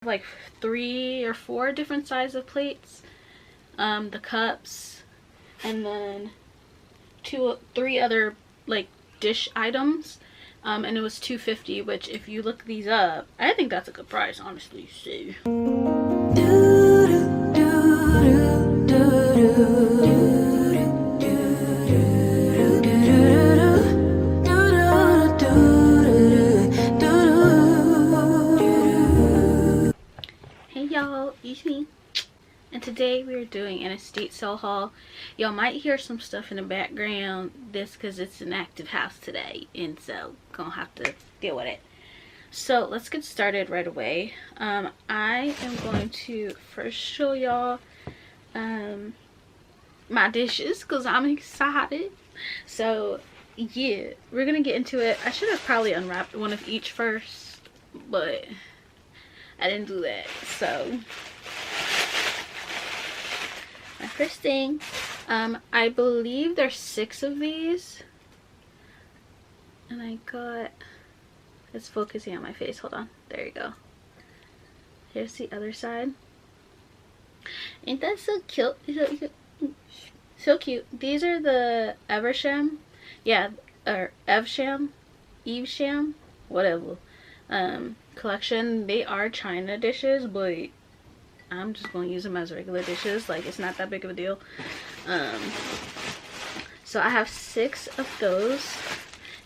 like 3 or 4 different sizes of plates, the cups, and then 3 other like dish items, and it was $2.50, which if you look these up, I think that's a good price, honestly. So hey y'all, it's me. And today we are doing an estate sale haul. Y'all might hear some stuff in the background, this because it's an active house today, and so gonna have to deal with it. So let's get started right away. I am going to first show y'all my dishes because I'm excited. So yeah, we're gonna get into it. I should have probably unwrapped one of each first, but I didn't do that. So my first thing, I believe there's 6 of these, and I got, it's focusing on my face, hold on, there you go. Here's the other side. Ain't that so cute? So cute. These are the Evesham, yeah, or Evesham, whatever, collection. They are china dishes, but I'm just going to use them as regular dishes. Like, it's not that big of a deal. So I have 6 of those.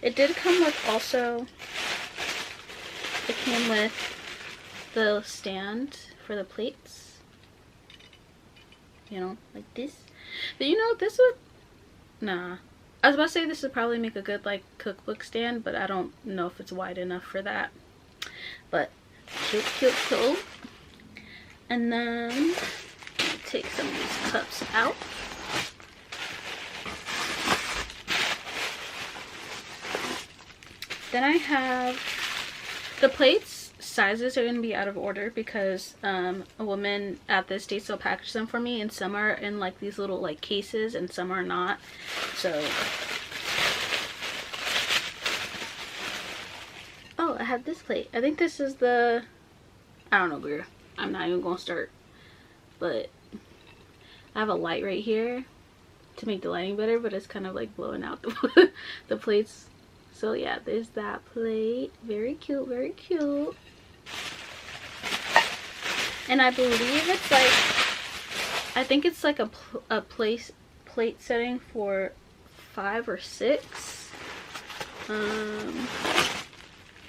It did come with also, it came with the stand for the plates. You know, like this. But you know, this would, nah. I was about to say this would probably make a good, like, cookbook stand, but I don't know if it's wide enough for that. But cute, cute, cute. And then take some of these cups out. Then I have the plates. Sizes are going to be out of order because a woman at the estate sale packaged them for me, and some are in like these little like cases and some are not. So, oh, I have this plate. I think this is the, I don't know, girl. I'm not even gonna start, but I have a light right here to make the lighting better, but it's kind of like blowing out the plates. So yeah, there's that plate. Very cute, very cute. And I believe it's like, I think it's like a plate setting for 5 or 6.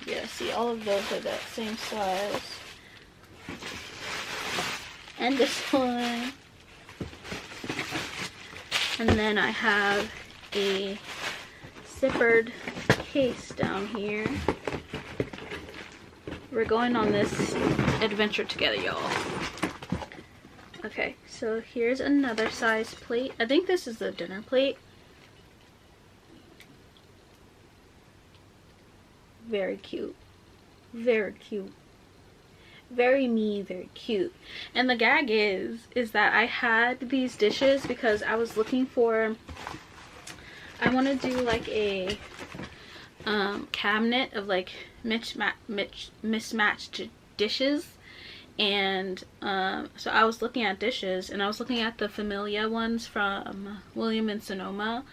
Yeah, see, all of those are that same size. And this one. And then I have a zippered case down here. We're going on this adventure together, y'all. Okay, so here's another size plate. I think this is the dinner plate. Very cute. Very cute. Very me, very cute. And the gag is that I had these dishes because I was looking for, I want to do like a cabinet of like mismatched dishes. And so I was looking at dishes, and I was looking at the Familia ones from William and Sonoma,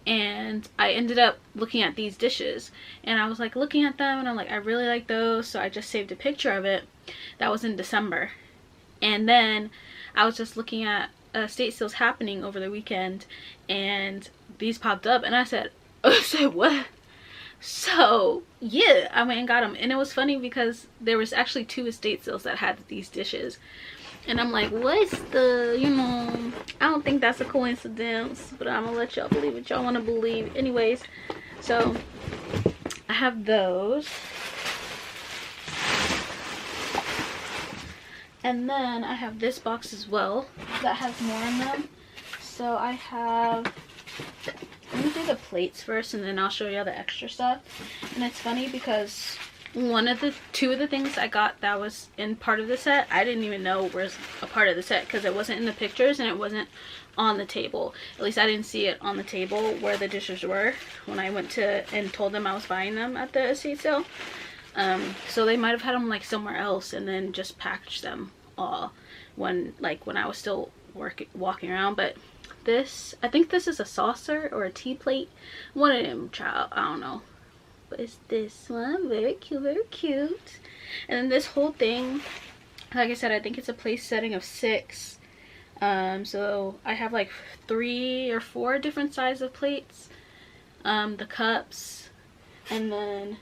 and I ended up looking at these dishes, and I was like looking at them and I'm like, I really like those, so I just saved a picture of it. That was in December. And then I was just looking at estate sales happening over the weekend, and these popped up, and I said what? So yeah, I went and got them. And it was funny because there was actually 2 estate sales that had these dishes, and I'm like, what's the, you know, I don't think that's a coincidence, but I'm gonna let y'all believe what y'all want to believe. Anyways, so I have those. And then I have this box as well that has more in them. So I have, let me do the plates first and then I'll show you the extra stuff. And it's funny because two of the things I got that was in part of the set, I didn't even know was a part of the set because it wasn't in the pictures and it wasn't on the table. At least I didn't see it on the table where the dishes were when I went to and told them I was buying them at the estate sale. So they might have had them like somewhere else and then just packaged them all when I was still walking around. But this, I think this is a saucer or a tea plate, one of them, child, I don't know. But it's this one, very cute, very cute. And then this whole thing, like I said, I think it's a place setting of 6. So I have like 3 or 4 different sizes of plates, the cups, and then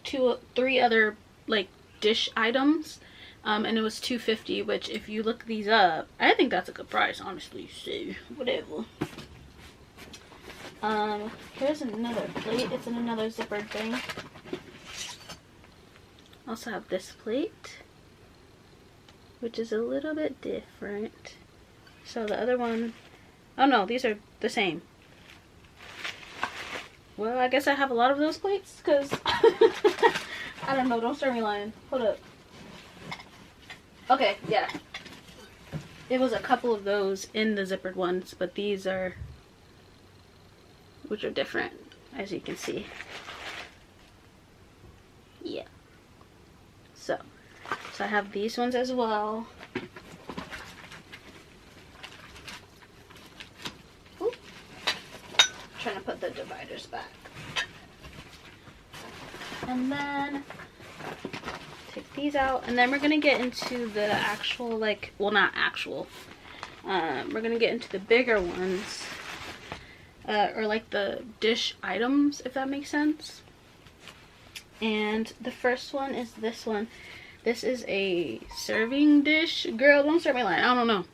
3 other like dish items, and it was $2.50, which if you look these up, I think that's a good price, honestly. So whatever. Here's another plate. It's in another zippered thing. Also have this plate, which is a little bit different. So the other one, oh no, these are the same. Well, I guess I have a lot of those plates, because I don't know, don't start me lying. Hold up. Okay, yeah. It was a couple of those in the zippered ones, but these are, which are different, as you can see. Yeah. So I have these ones as well. Ooh. Trying to put the dividers back. And then take these out, and then we're gonna get into the actual, like, well, not actual. We're gonna get into the bigger ones, or like the dish items, if that makes sense. And the first one is this one. This is a serving dish. Girl, don't start me lying. I don't know.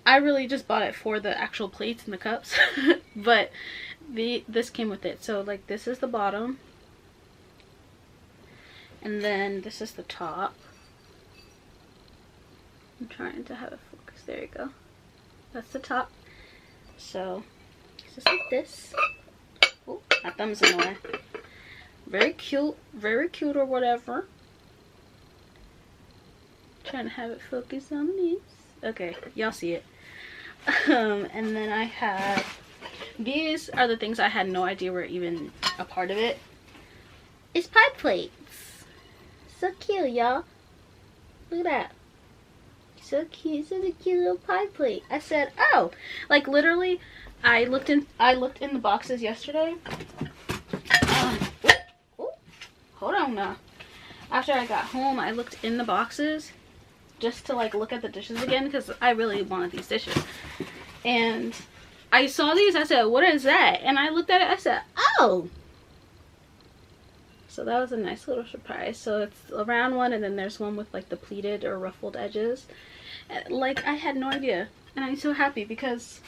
I really just bought it for the actual plates and the cups. But this came with it. So like this is the bottom. And then this is the top. I'm trying to have it focus. There you go. That's the top. So it's just like this. Oh, my thumb's in the way. Very cute or whatever. Trying to have it focus on this. Okay, y'all see it. And then I have, these are the things I had no idea were even a part of it. It's pie plates. So cute, y'all. Look at that. So cute, such a cute little pie plate. I said, oh, like literally, I looked in the boxes yesterday. Hold on now. After I got home, I looked in the boxes just to like look at the dishes again, because I really wanted these dishes. And I saw these, I said, what is that? And I looked at it, I said, oh! So that was a nice little surprise. So it's a round one, and then there's one with like the pleated or ruffled edges. Like, I had no idea. And I'm so happy because,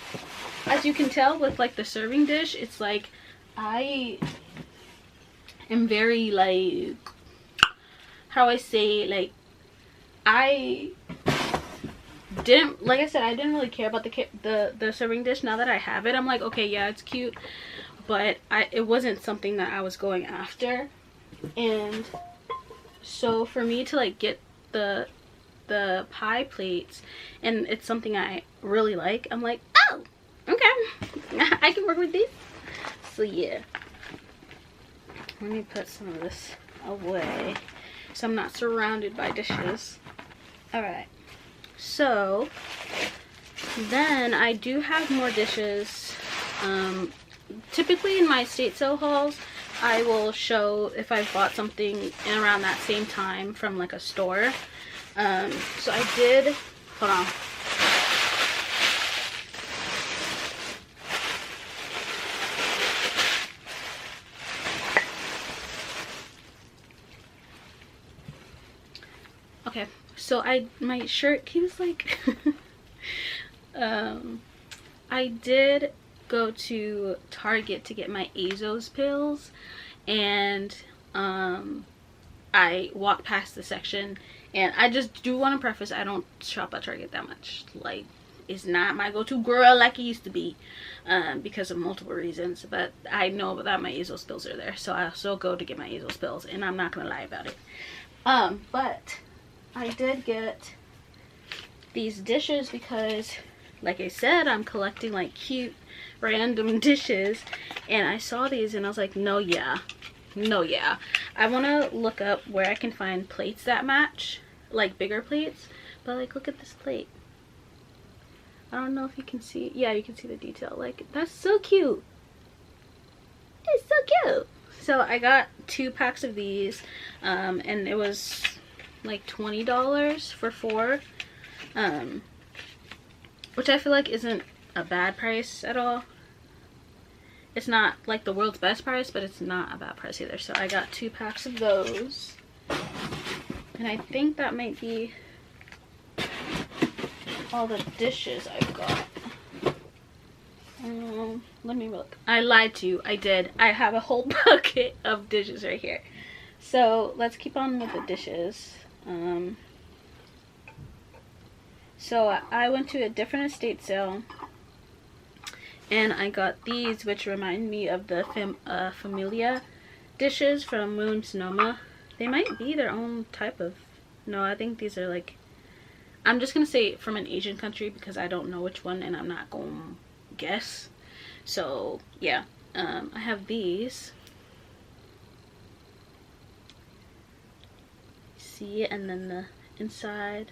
as you can tell with like the serving dish, it's like, I am very like, how I say, like, I didn't, like I said, I didn't really care about the serving dish. Now that I have it, I'm like, okay, yeah, it's cute, but it wasn't something that I was going after. And so for me to like get the pie plates, and it's something I really like, I'm like, oh, okay, I can work with these. So yeah, let me put some of this away so I'm not surrounded by dishes. Alright, so then I do have more dishes. Typically in my estate sale hauls, I will show if I've bought something in around that same time from like a store. So I did, hold on. Okay, so my shirt keeps like, I did go to Target to get my Azos pills, and I walked past the section, and I just do want to preface, I don't shop at Target that much. Like, it's not my go-to girl like it used to be, because of multiple reasons, but I know that my Azos pills are there, so I still go to get my Azos pills, and I'm not gonna lie about it. But I did get these dishes because, like I said, I'm collecting like cute random dishes, and I saw these and I was like, no, yeah, No, yeah. I want to look up where I can find plates that match, like bigger plates. But like, look at this plate. I don't know if you can see. Yeah, you can see the detail. Like, that's so cute. It's so cute. So I got 2 packs of these, and it was like $20 for 4, which I feel like isn't a bad price at all. It's not like the world's best price, but it's not a bad price either. So I got 2 packs of those, and I think that might be all the dishes I've got. Let me look. I lied to you. I did. I have a whole bucket of dishes right here. So let's keep on with the dishes. So I went to a different estate sale, and I got these, which remind me of the Familia dishes from Moon Sonoma. They might be their own type of. No, I think these are like. I'm just gonna say from an Asian country because I don't know which one, and I'm not gonna guess. So yeah, I have these. See, and then the inside.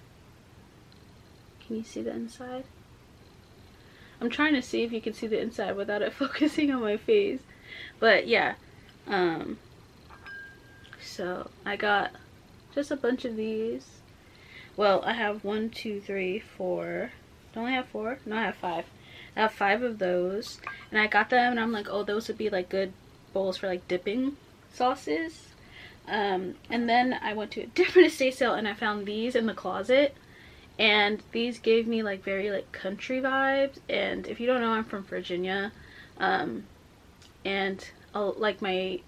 Can you see the inside? I'm trying to see if you can see the inside without it focusing on my face. But yeah, so I got just a bunch of these. Well, I have 1, 2, 3, 4. Don't I have 4? No, I have 5. I have 5 of those, and I got them, and I'm like, oh, those would be like good bowls for like dipping sauces. And then I went to a different estate sale, and I found these in the closet, and these gave me like very like country vibes. And if you don't know, I'm from Virginia, and like my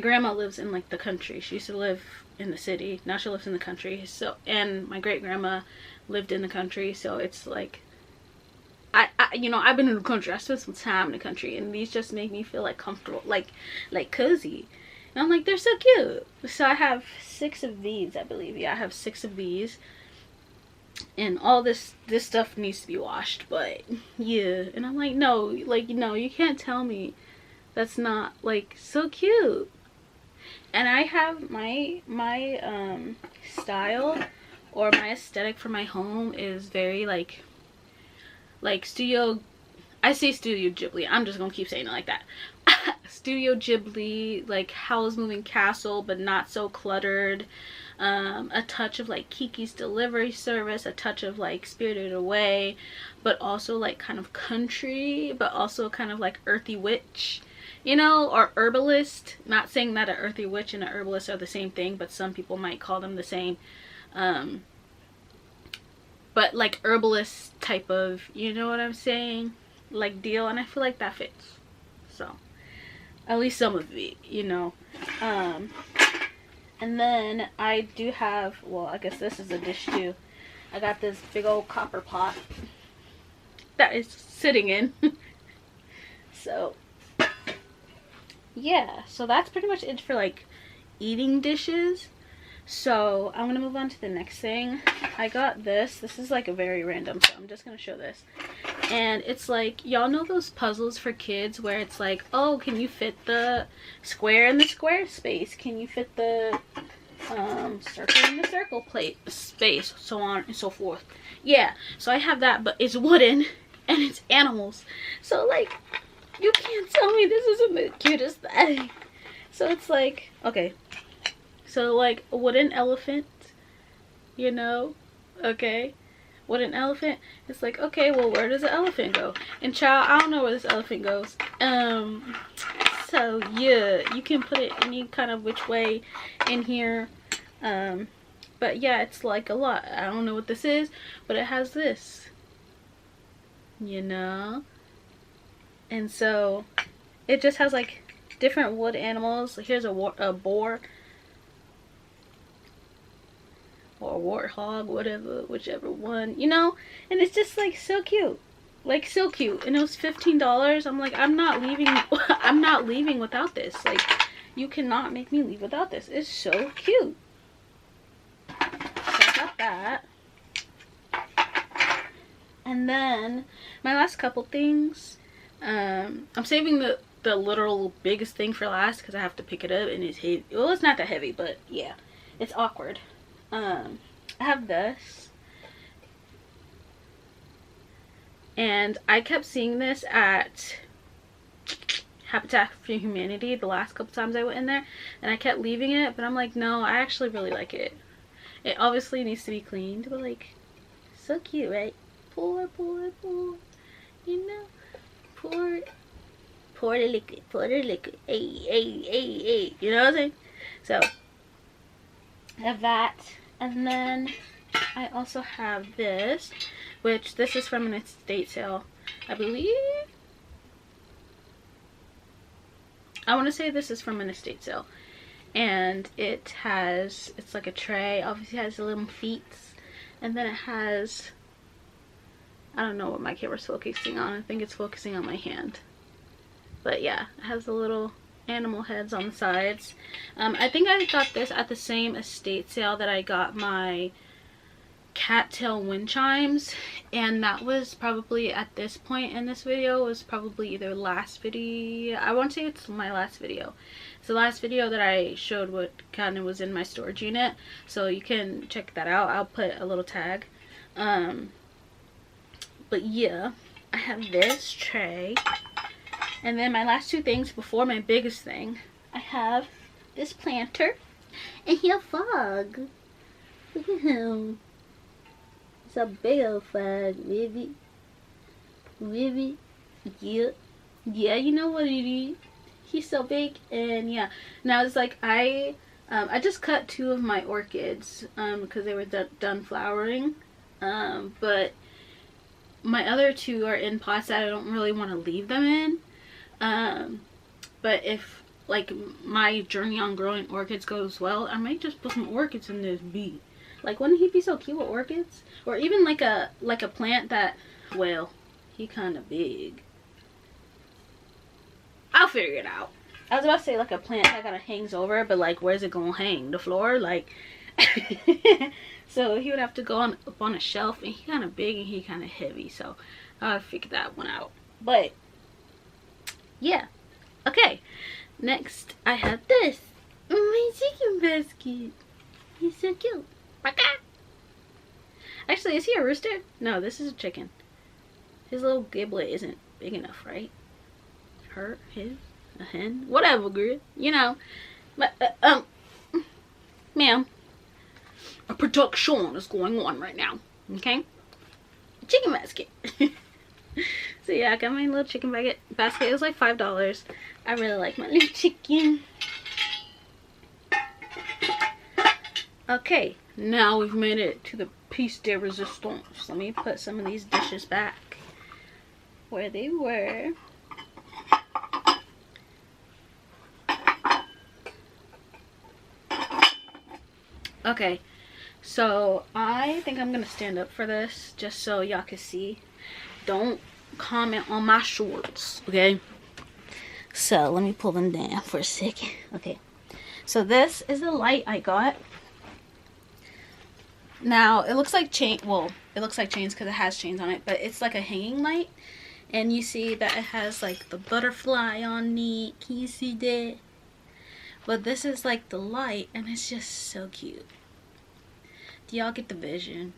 grandma lives in like the country. She used to live in the city, now she lives in the country. So, and my great grandma lived in the country, so it's like you know, I've been in the country. I spent some time in the country, and these just make me feel like comfortable, like cozy. And I'm like, they're so cute. So I have 6 of these, I believe. Yeah, I have 6 of these, and all this stuff needs to be washed. But yeah, and I'm like, no, like, no, you can't tell me that's not like so cute. And I have my style or my aesthetic for my home is very like Studio, I say Studio Ghibli, I'm just gonna keep saying it like that. Studio Ghibli, like Howl's Moving Castle, but not so cluttered. A touch of like Kiki's Delivery Service, a touch of like Spirited Away, but also like kind of country, but also kind of like Earthy Witch, you know, or herbalist. Not saying that an earthy witch and an herbalist are the same thing, but some people might call them the same. But like herbalist type of, you know what I'm saying, like deal. And I feel like that fits. So at least some of it, you know. And then I do have, well, I guess this is a dish too. I got this big old copper pot that is sitting in. So yeah, so that's pretty much it for like eating dishes. So I'm gonna move on to the next thing. I got this. This is like a very random, so I'm just gonna show this. And it's like, y'all know those puzzles for kids where it's like, oh, can you fit the square in the square space? Can you fit the circle in the circle plate space? So on and so forth. Yeah, so I have that, but it's wooden and it's animals. So like, you can't tell me this isn't the cutest thing. So it's like, okay. So like a wooden elephant, you know, okay, wooden elephant. It's like, okay, well, where does the elephant go? And child, I don't know where this elephant goes. So yeah, you can put it any kind of which way in here. But yeah, it's like a lot. I don't know what this is, but it has this, you know. And so it just has like different wood animals. Here's a boar. Or warthog, whatever, whichever one, you know. And it's just like so cute, like so cute. And it was $15. I'm like, I'm not leaving. I'm not leaving without this. Like, you cannot make me leave without this. It's so cute. So I got that. And then my last couple things, I'm saving the literal biggest thing for last because I have to pick it up and it's heavy. Well, it's not that heavy, but yeah, it's awkward. I have this, and I kept seeing this at Habitat for Humanity the last couple times I went in there, and I kept leaving it, but I'm like, no, I actually really like it. It obviously needs to be cleaned, but like, so cute, right? Pour, you know, pour the liquid, hey, you know what I'm saying? So I have that, and then I also have this, which this is from an estate sale, I believe. I want to say this is from an estate sale, and it's like a tray. Obviously it has the little feet, and then it has, I don't know what my camera's focusing on. I think it's focusing on my hand, but yeah, it has the little animal heads on the sides. I think I got this at the same estate sale that I got my cattail wind chimes, and that was probably, at this point in this video, was probably either last video, I want to say it's my last video. It's the last video that I showed what kind of was in my storage unit, so you can check that out. I'll put a little tag. But yeah, I have this tray, and then my last two things before my biggest thing, I have this planter, and he'll fog. Look at him. It's a big old fog, baby. Baby. Yeah. Yeah, you know what it is. He's so big, and yeah. Now it's like I just cut two of my orchids because they were done flowering. But my other two are in pots that I don't really want to leave them in. But if like my journey on growing orchids goes well, I might just put some orchids in this bee. Like, wouldn't he be so cute with orchids? Or even like a plant that, well, he kind of big. I'll figure it out. I was about to say like a plant that kind of hangs over, but like, where's it gonna hang? The floor? Like, so he would have to go up on a shelf, and he kind of big and he kind of heavy. So I'll figure that one out. But yeah, okay. Next, I have this. My chicken basket. He's so cute. Actually, is he a rooster? No, this is a chicken. His little giblet isn't big enough, right? Her, his, a hen, whatever, girl. You know, but ma'am, a production is going on right now. Okay, chicken basket. So yeah, I got my little chicken basket. It was like $5. I really like my little chicken. Okay, now we've made it to the piece de resistance. Let me put some of these dishes back where they were. Okay, so I think I'm gonna stand up for this just so y'all can see. Don't comment on my shorts, okay? So let me pull them down for a second. Okay, so this is the light I got. Now it looks like chain, well, it looks like chains because it has chains on it, but it's like a hanging light, and you see that it has like the butterfly on it. Can you see that? But this is like the light, and it's just so cute. Do y'all get the vision?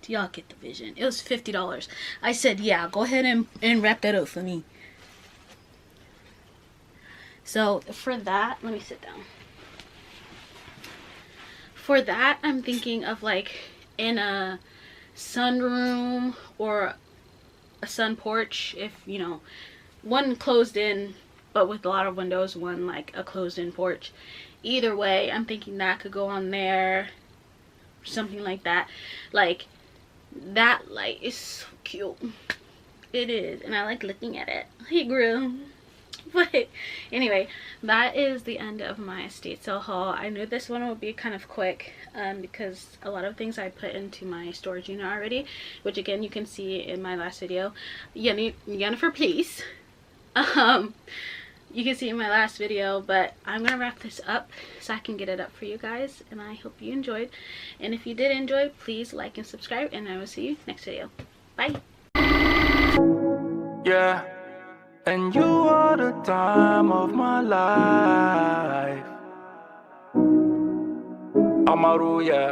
Do y'all get the vision? It was $50. I said, yeah, go ahead and wrap that up for me. So for that, let me sit down. For that, I'm thinking of like in a sunroom or a sun porch, if you know, one closed in but with a lot of windows, one like a closed in porch. Either way, I'm thinking that could go on there, something like that. Like, that light is so cute. It is, and I like looking at it. Hey girl. But anyway, that is the end of my estate sale haul. I knew this one would be kind of quick because a lot of things I put into my storage unit already, which again you can see in my last video. Jennifer, please. You can see in my last video, but I'm gonna wrap this up so I can get it up for you guys, and I hope you enjoyed. And if you did enjoy, please like and subscribe, and I will see you next video. Bye. Yeah. And you are the time of my life. Amaru, yeah.